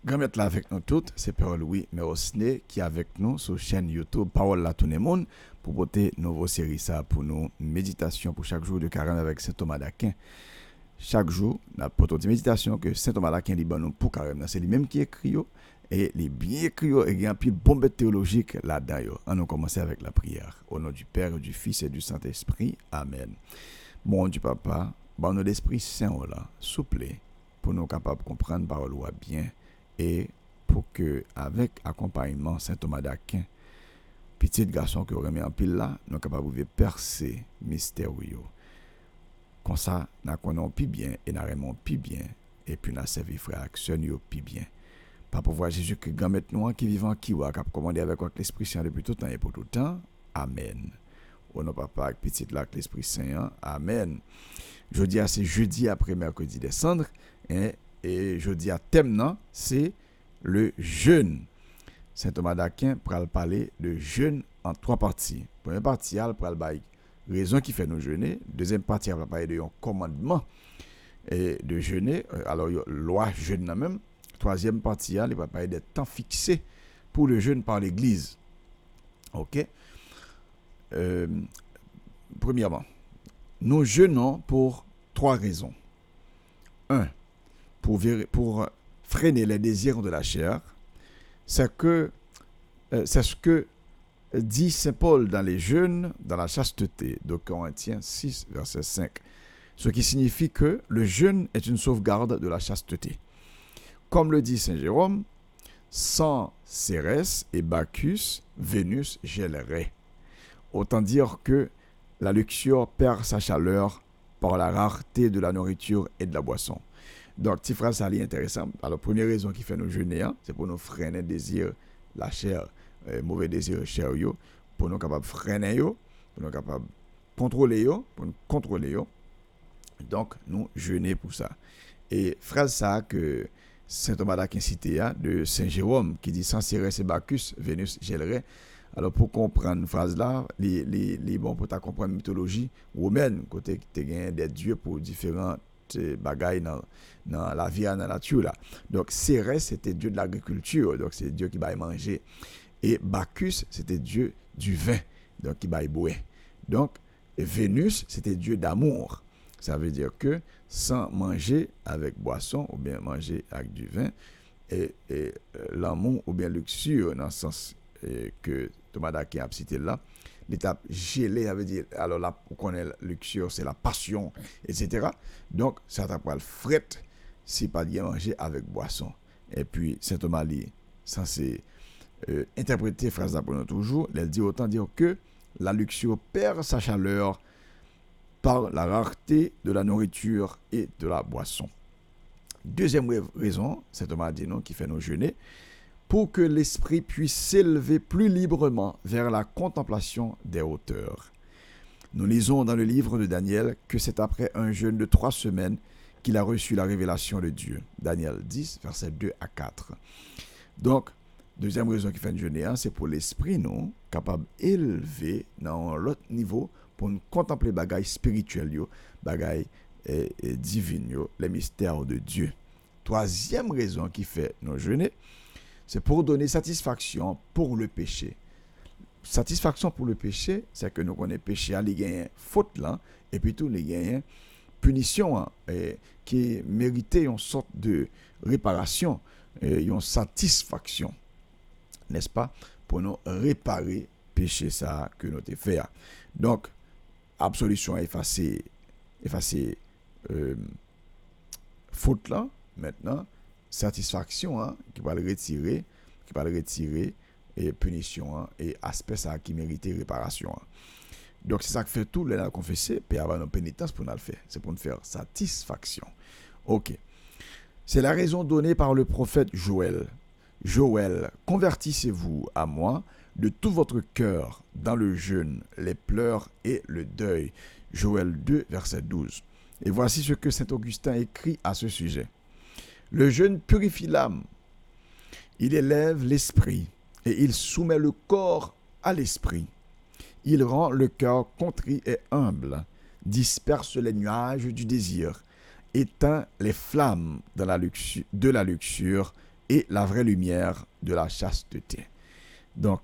Grand mettre là avec nous toutes, c'est Père Louis Merosné qui est avec nous sur la chaîne YouTube Parole là tout le monde pour porter une nouvelle série ça pour nous méditation pour chaque jour de carême avec Saint Thomas d'Aquin. Chaque jour, nous avons une méditation que Saint Thomas d'Aquin dit nous pour carême. C'est lui-même qui écrit et il est bien écrit et il y a un peu de bombe théologique là-dedans. On va commencer avec la prière. Au nom du Père, du Fils et du Saint-Esprit. Amen. Mon Dieu Papa, bon nous l'Esprit Saint là, souple pour nous capables de comprendre la parole bien. Et pour que, avec accompagnement Saint Thomas d'Aquin, petit garçon qui aurait mis en pile là, nous sommes capables de percer mystérieux. Comme ça, nous connaissons plus bien et nous aimons plus bien. Et puis nous servi frère action plus bien. Par pouvoir Jésus que grand maître nous qui vivant qui va commander avec l'Esprit Saint depuis tout temps et pour tout temps. Amen. Au nom papa avec petit là l'Esprit Saint. Amen. Jeudi c'est jeudi après mercredi des cendres et jeudi à thème non, c'est le jeûne. Saint Thomas d'Aquin pral parler de jeûne en trois parties. Première partie, il pral parler raison qui fait nous jeûner. Deuxième partie, il va parler de un commandement et de jeûner. Alors loi jeûne même. Troisième partie, il va parler des temps fixés pour le jeûne par l'Église. OK. Premièrement, nous jeûnons pour trois raisons. 1. Pour freiner les désirs de la chair, c'est ce que dit Saint Paul dans les jeûnes, dans la chasteté, de Corinthiens 6, verset 5. Ce qui signifie que le jeûne est une sauvegarde de la chasteté. Comme le dit Saint Jérôme, sans Cérès et Bacchus, Vénus gèlerait. Autant dire que la luxure perd sa chaleur par la rareté de la nourriture et de la boisson. Donc, petite phrase, ça est intéressant. Alors, première raison qui fait nous jeûner, c'est pour nous freiner le désir, la chair, mauvais désir chair, pour nous capables de freiner, pour nous capables de contrôler, pour nous contrôler. Donc, nous jeûner pour ça. Et phrase ça que Saint Thomas d'Aquin cité de Saint Jérôme, qui dit sans Cérès et Bacchus, Vénus gèlerait. Alors, pour comprendre une phrase là, les bon pour comprendre la mythologie romaine, côté qui te des dieux pour différents bagailles dans la vie, dans la nature là. Donc Cérès c'était dieu de l'agriculture, donc c'est dieu qui va manger. Et Bacchus c'était dieu du vin, donc qui va boire. Donc Vénus c'était dieu d'amour. Ça veut dire que sans manger avec boisson ou bien manger avec du vin et l'amour ou bien luxure dans le sens que Thomas d'Aquin a cité là, l'étape gelée, ça veut dire, alors là, on connaît la luxure, c'est la passion, etc. Donc, ça t'a pas le fret si pas bien manger avec boisson. Et puis, Saint Thomas est censé interpréter phrase pour nous toujours. Elle dit autant dire que la luxure perd sa chaleur par la rareté de la nourriture et de la boisson. Deuxième raison, Saint Thomas dit non, qui fait nous jeûner, pour que l'esprit puisse s'élever plus librement vers la contemplation des hauteurs. Nous lisons dans le livre de Daniel que c'est après un jeûne de 3 semaines qu'il a reçu la révélation de Dieu. Daniel 10, versets 2 à 4. Donc, deuxième raison qui fait jeûner, c'est pour l'esprit, nous, capable d'élever dans l'autre niveau pour nous contempler bagailles spirituelles, bagailles divines, les mystères de Dieu. Troisième raison qui fait nous jeûner, c'est pour donner satisfaction pour le péché. Satisfaction pour le péché, c'est que nous connaissons péché, il y a une faute là, et puis tout, il y a une punition qui mérite une sorte de réparation, une satisfaction, n'est-ce pas, pour nous réparer péché ça que nous avons fait. Donc, absolution effacer faute là, maintenant, satisfaction qui va le retirer et punition et aspect ça qui mérite réparation. Donc c'est ça que fait tout le confesser puis avoir une pénitence pour nous le faire, c'est pour nous faire satisfaction. OK. C'est la raison donnée par le prophète Joël. Joël, convertissez-vous à moi de tout votre cœur dans le jeûne, les pleurs et le deuil. Joël 2 verset 12. Et voici ce que saint Augustin écrit à ce sujet. Le jeûne purifie l'âme, il élève l'esprit et il soumet le corps à l'esprit. Il rend le cœur contrit et humble, disperse les nuages du désir, éteint les flammes de la luxure et la vraie lumière de la chasteté. Donc,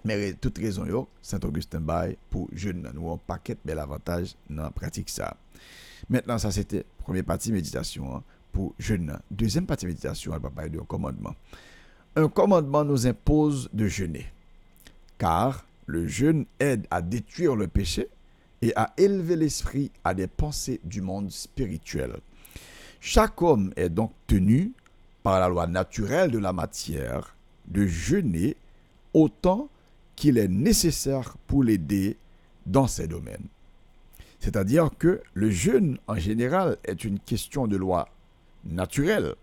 mais toute raison yo, Saint-Augustin bail pour jeune nous un paquet bel avantage dans la pratique ça. Maintenant ça c'était première partie méditation hein, pour jeune. Deuxième partie méditation, elle va parler de commandement. Un commandement nous impose de jeûner car le jeûne aide à détruire le péché et à élever l'esprit à des pensées du monde spirituel. Chaque homme est donc tenu par la loi naturelle de la matière de jeûner autant qu'il est nécessaire pour l'aider dans ces domaines. C'est-à-dire que le jeûne, en général, est une question de loi naturelle.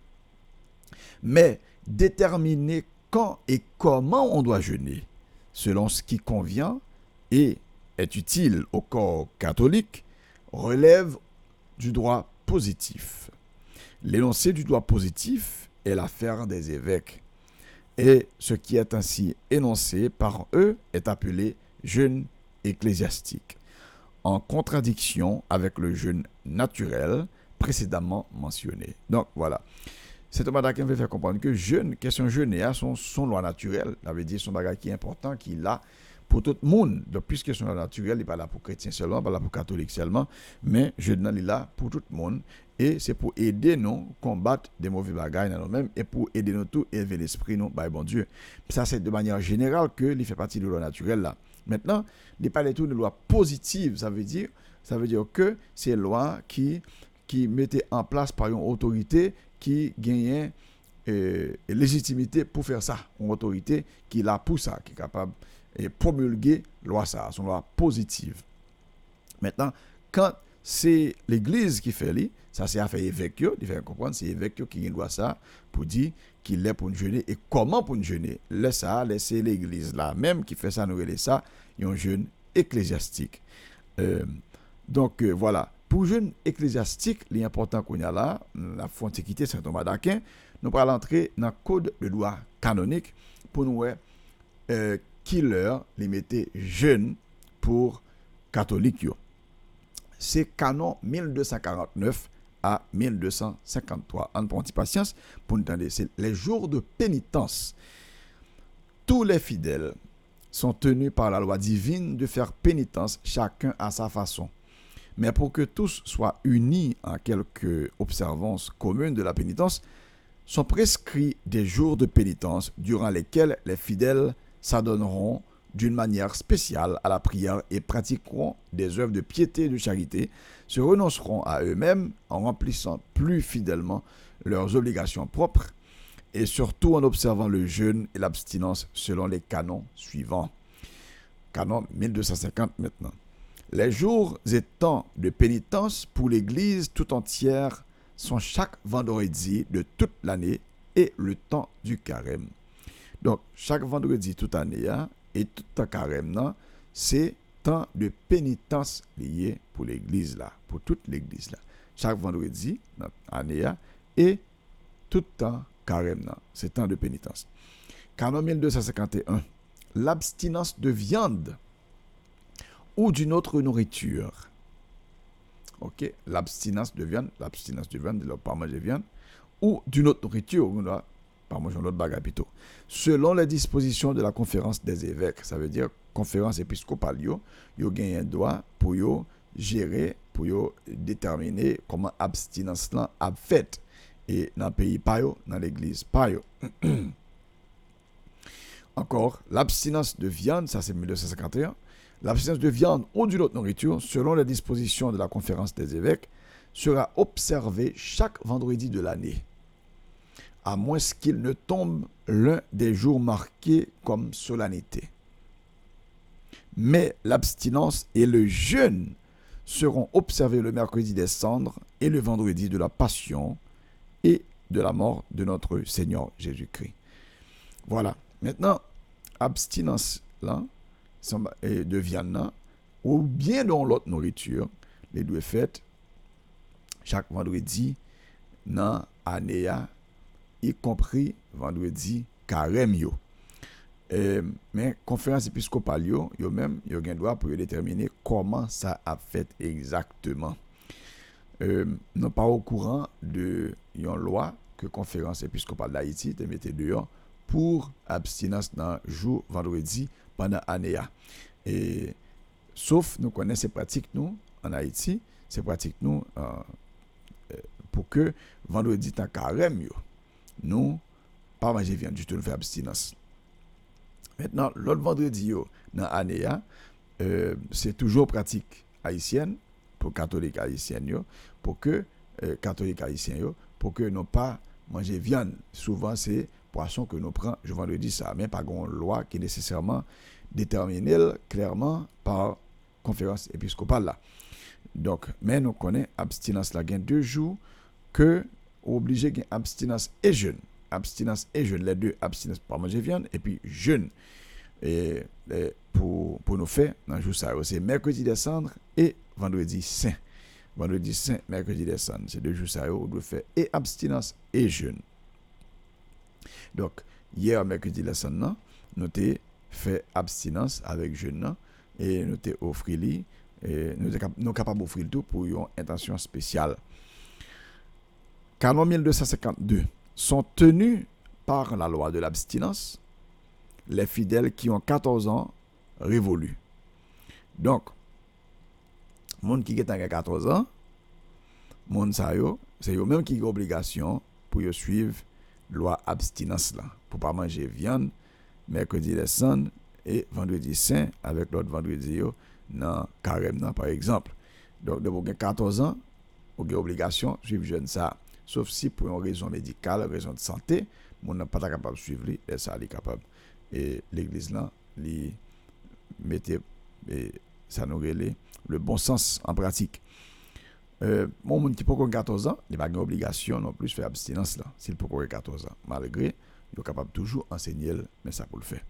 Mais déterminer quand et comment on doit jeûner, selon ce qui convient et est utile au corps catholique, relève du droit positif. L'énoncé du droit positif est l'affaire des évêques. Et ce qui est ainsi énoncé par eux est appelé jeûne ecclésiastique, en contradiction avec le jeûne naturel précédemment mentionné. Donc voilà. C'est un bagage qui me fait comprendre que jeûne, question jeûner, son loi naturelle, ça veut dire son bagage qui est important, qui est là pour tout le monde. Donc, puisque son loi naturelle, il n'est pas là pour chrétiens seulement, pas là pour catholiques seulement, mais jeûne il est là pour tout le monde. Et c'est pour aider nous à combattre des mauvais bagages dans nous-mêmes et pour aider nous tout élever l'esprit, nous, bah, bon Dieu. Ça, c'est de manière générale que il fait partie de la loi naturelle là. Maintenant, il n'est pas du tout de loi positive, ça veut dire que c'est une loi qui mettait en place par une autorité qui gagnait légitimité pour faire ça. Une autorité qui l'a pour ça, qui est capable de promulguer loi ça, son loi positive. Maintenant, quand c'est l'Église qui fait ça, ça c'est affaire évêque, il faut comprendre, c'est évêque qui doit ça pour dire qu'il est pour nous jeûner et comment pour nous jeûner. C'est l'Église là même qui fait ça, nous relève ça, il y a un jeûne ecclésiastique. Donc voilà, pour jeûne ecclésiastique, l'important qu'on a là, la Antiquité Saint-Thomas d'Aquin, nous allons entrer dans le code de loi canonique pour nous qui leur les mettait jeûne pour catholiques. C'est canon 1249 à 1253. En prend patience pour nous entendre. C'est les jours de pénitence. Tous les fidèles sont tenus par la loi divine de faire pénitence, chacun à sa façon. Mais pour que tous soient unis en quelque observance commune de la pénitence, sont prescrits des jours de pénitence durant lesquels les fidèles s'adonneront d'une manière spéciale à la prière et pratiqueront des œuvres de piété et de charité, se renonceront à eux-mêmes en remplissant plus fidèlement leurs obligations propres et surtout en observant le jeûne et l'abstinence selon les canons suivants. Canon 1250 maintenant. Les jours et temps de pénitence pour l'Église tout entière sont chaque vendredi de toute l'année et le temps du carême. Donc, chaque vendredi toute l'année, et tout le carême, c'est temps de pénitence lié pour l'Église là, pour toute l'Église là. Chaque vendredi, dans l'année, et tout le temps carême, c'est temps de pénitence. Canon 1251, l'abstinence de viande ou d'une autre nourriture. Ok, l'abstinence de viande, de ne pas manger de viande, ou d'une autre nourriture, on doit pas manger l'autre bagarre plutôt. Selon les dispositions de la conférence des évêques, ça veut dire conférence épiscopale, yo gagne un droit pour yo gérer, pour yo déterminer comment abstinence là a fait et dans le pays pas yo, dans l'église pas yo. Encore, l'abstinence de viande, ça c'est 1251. L'abstinence de viande ou d'une autre nourriture, selon les dispositions de la conférence des évêques, sera observée chaque vendredi de l'année, à moins qu'il ne tombe l'un des jours marqués comme solennité. Mais l'abstinence et le jeûne seront observés le mercredi des cendres et le vendredi de la passion et de la mort de notre Seigneur Jésus-Christ. Voilà. Maintenant, abstinence là, de viande ou bien dans l'autre nourriture, les deux fêtes chaque vendredi dans l'année, y compris vendredi carême yo. Mais conférence épiscopale yo même yo gen droit pour déterminer comment ça a fait exactement. Non pas au courant de une loi que conférence épiscopale d'Haïti te mette dehors pour abstinence dans jour vendredi pendant l'année. Et sauf nous connaissons ces pratiques nous en Haïti, ces pratiques nous pour que vendredi tant carême yo, nous pas manger viande du tout, nous faire abstinence. Maintenant l'autre vendredi yo dans l'année c'est toujours pratique haïtienne pour catholiques haïtiens yo, pour que catholiques haïtiens yo, pour que nous pas manger viande. Souvent c'est poisson que nous prenons je vendredi ça, mais pas une loi qui est nécessairement déterminée clairement par conférence épiscopale là. Donc mais nous connaissons abstinence là gain 2 jours que obligé gain abstinence et jeûne. Abstinence et jeûne, les deux, abstinence pas manger viande et puis jeûne. Et pour nous faire dans jour ça c'est mercredi des cendres et vendredi saint. Vendredi saint, mercredi des cendres, c'est 2 jours ça on doit faire et abstinence et jeûne. Donc hier mercredi des cendres nous avons fait abstinence avec jeûne et nous avons offert lui et nous sommes capables d'offrir tout pour une intention spéciale. Canon 1252 sont tenus par la loi de l'abstinence les fidèles qui ont 14 ans révolus. Donc, monde qui a 14 ans, monde ça yo, c'est eux même qui ont obligation pour yo suivre loi abstinence là, pour pas manger viande mercredi les cendres et vendredi saint avec l'autre vendredi yo dans carême par exemple. Donc de vous 14 ans, vous avez obligation suivre jeûne ça. Sauf si pour une raison médicale, raison de santé, on n'est pas capable de suivre lui, et ça est capable. Et l'église là, lui mettait ça nous relève le bon sens en pratique. Mon monde qui peut 14 ans, il n'a pas d'obligation non plus de faire abstinence là, s'il peut 14 ans, malgré il est capable toujours enseigner, mais ça pour le faire.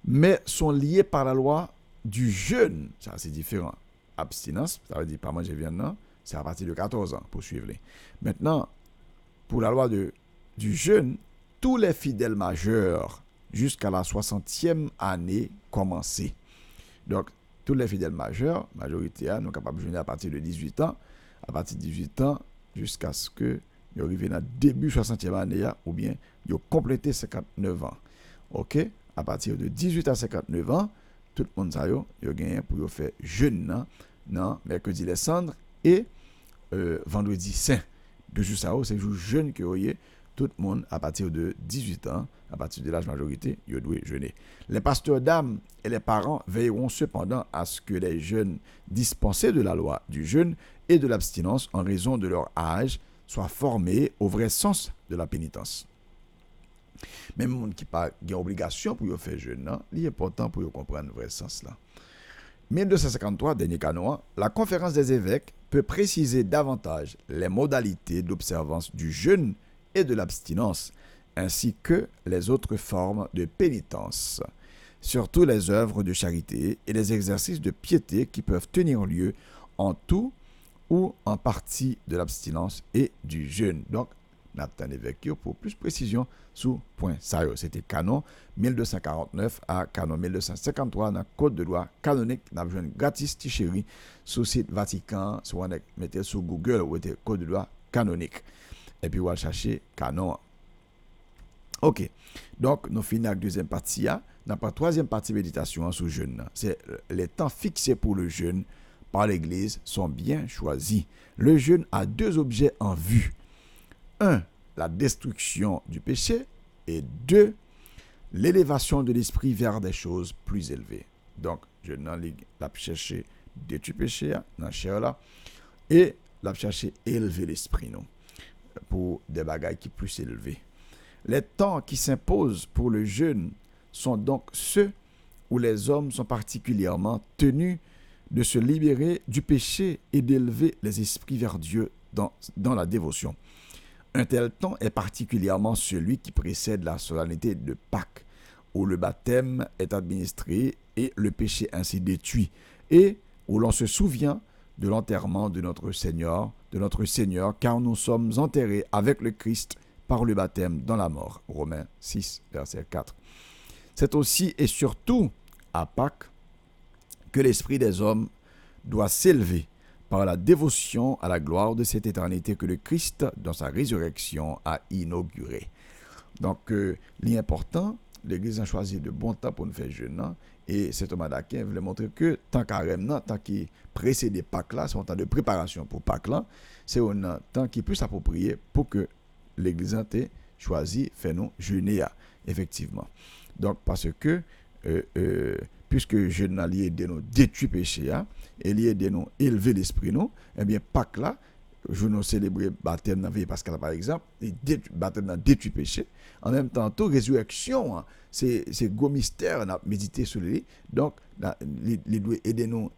Mais sont liés par la loi du jeûne, ça c'est différent. Abstinence, ça veut dire pas manger viande non. C'est à partir de 14 ans pour suivre les. Maintenant, pour la loi du jeûne, tous les fidèles majeurs jusqu'à la 60e année commencée. Donc, tous les fidèles majeurs, majorité, nous sommes capables de jeûner à partir de 18 ans, à partir de 18 ans jusqu'à ce que ils arrivent dans le début 60e année ou bien ils ont complété 59 ans. OK? À partir de 18 à 59 ans, tout le monde a gagné pour faire jeûne non mercredi les cendres et vendredi saint. De jour ça, c'est jour jeûne que vous voyez, tout le monde à partir de 18 ans, à partir de l'âge majorité, il doit jeûner. Les pasteurs d'âme et les parents veilleront cependant à ce que les jeunes dispensés de la loi du jeûne et de l'abstinence en raison de leur âge soient formés au vrai sens de la pénitence. Même monde qui pas une obligation pour faire jeûne, il est important pour comprendre le vrai sens là. 1253, dernier canon, la conférence des évêques peut préciser davantage les modalités d'observance du jeûne et de l'abstinence, ainsi que les autres formes de pénitence, surtout les œuvres de charité et les exercices de piété qui peuvent tenir lieu en tout ou en partie de l'abstinence et du jeûne. Donc, Nathan évêque pour plus de précision sous point ça. C'était canon 1249 à canon 1253 dans le code de loi canonique. Nous avons besoin gratis Tichéri sur le site Vatican, sur mettez sur Google ou était code de loi canonique. Et puis on va chercher canon. OK. Donc nous finissons avec la deuxième partie. Dans la troisième partie méditation sous jeûne. C'est les temps fixés pour le jeûne par l'Église sont bien choisis. Le jeûne a 2 objets en vue. 1. La destruction du péché. Et 2. L'élévation de l'esprit vers des choses plus élevées. Donc, je n'en la chercher détruire péché dans la chair là. Et la chercher élever l'esprit non, pour des bagailles qui plus élevées. Les temps qui s'imposent pour le jeûne sont donc ceux où les hommes sont particulièrement tenus de se libérer du péché et d'élever les esprits vers Dieu dans la dévotion. Un tel temps est particulièrement celui qui précède la solennité de Pâques, où le baptême est administré et le péché ainsi détruit, et où l'on se souvient de l'enterrement de notre Seigneur, car nous sommes enterrés avec le Christ par le baptême dans la mort. Romains 6, verset 4. C'est aussi et surtout à Pâques que l'esprit des hommes doit s'élever par la dévotion à la gloire de cette éternité que le Christ, dans sa résurrection, a inaugurée. Donc, l'important, l'Église a choisi de bon temps pour nous faire jeûner. Et cet homme d'Aquin voulait montrer que tant carême, tant qui précède Pâques là, c'est un temps de préparation pour Pâques là, c'est un temps qui est plus approprié pour que l'Église ait choisi faire nous jeûner, effectivement. Donc, parce que puisque jeûne lié de nous détruire péché et lié de nous élever l'esprit nous, eh bien Pâques là, je nous célébrer baptême dans la vie pascale par exemple, et baptême dans détruire péché. En même temps, tout résurrection, c'est gros mystère, on a médité sur lui. Donc, il doit aider nous,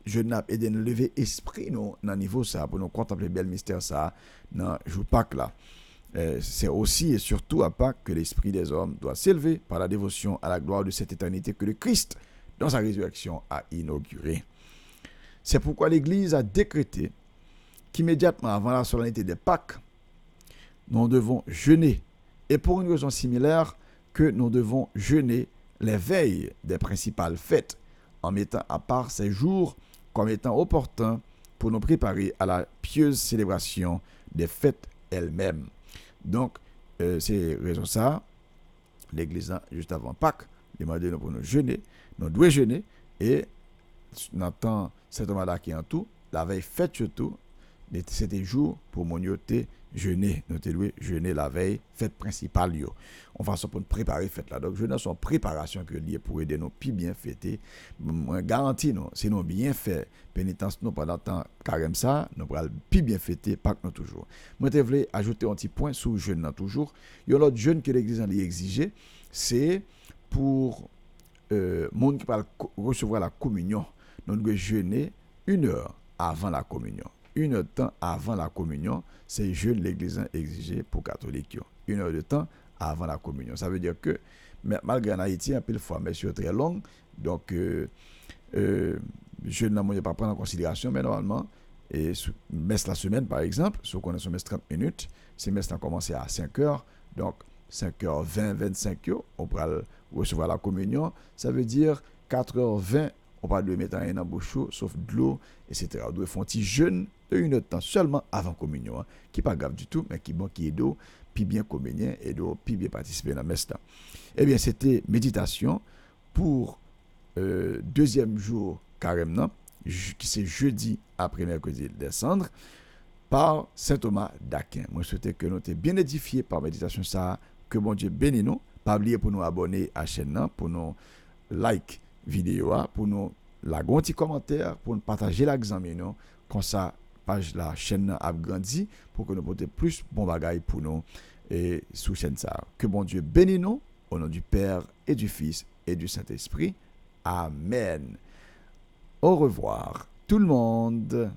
je n'ai aider nous lever esprit nous dans niveau ça pour nous contempler bel mystère ça dans jour Pâques là. C'est aussi et surtout à Pâques que l'esprit des hommes doit s'élever par la dévotion à la gloire de cette éternité que le Christ, dans sa résurrection, a inaugurée. C'est pourquoi l'Église a décrété qu'immédiatement avant la solennité des Pâques, nous devons jeûner. Et pour une raison similaire, que nous devons jeûner les veilles des principales fêtes, en mettant à part ces jours comme étant opportuns pour nous préparer à la pieuse célébration des fêtes elles-mêmes. Donc, c'est raison ça, l'Église, juste avant Pâques, demande pour nous jeûner, nous devons jeûner, et dans temps, cet homme-là qui est en tout, la veille fête surtout, c'était jour pour mon yoté jeûner, nous devons jeûner la veille, fête principale yo. On va pour nous préparer fête là. Donc jeûner son préparation que lié pour aider nous puis bien fêter. Moi garantis nous, si nous bien fait pénitence nous pendant temps carême ça, nous pourrons puis bien fêter Pâques nous toujours. Moi je voulais ajouter un petit point sur jeûne toujours. Il y a l'autre jeûne que l'église a exigé, c'est pour monde qui va recevoir la communion. Nous devons jeûner 1 heure avant la communion. 1 heure de temps avant la communion, c'est jeûne l'église a exigé pour catholiques. 1 heure de temps avant la communion. Ça veut dire que, malgré en Haïti, un peu de fois, mais c'est très long, donc jeûne là, moi, je ne vais pas prendre en considération, mais normalement, et messe la semaine, par exemple, si on connaît son messe 30 minutes, c'est messe là commencé à 5 heures, donc 5h20, 25, on pourra recevoir la communion, ça veut dire 4h20, on parle de mettre rien dans la bouche, sauf de l'eau, etc. On doit faire un petit jeûne de 1 heure de temps seulement avant la communion, qui n'est pas grave du tout, mais qui est bon, qui est d'eau, puis bien communion, et d'eau, puis bien participer à la messe. Eh bien, c'était méditation pour deuxième jour carême, qui c'est jeudi après mercredi décembre, par saint Thomas d'Aquin. Moi, je souhaitais que nous soyons bien édifiés par méditation ça, que bon Dieu bénisse nous. Pas oublier pour nous abonner à la chaîne, pour nous like vidéo, pour nous la petit commentaire, pour nous partager l'examen, comme ça, page la chaîne a grandi, pour que nous portions plus bon bagaille pour nous et sous chaîne ça. Que bon Dieu bénisse nous, au nom du Père et du Fils et du Saint-Esprit. Amen. Au revoir, tout le monde.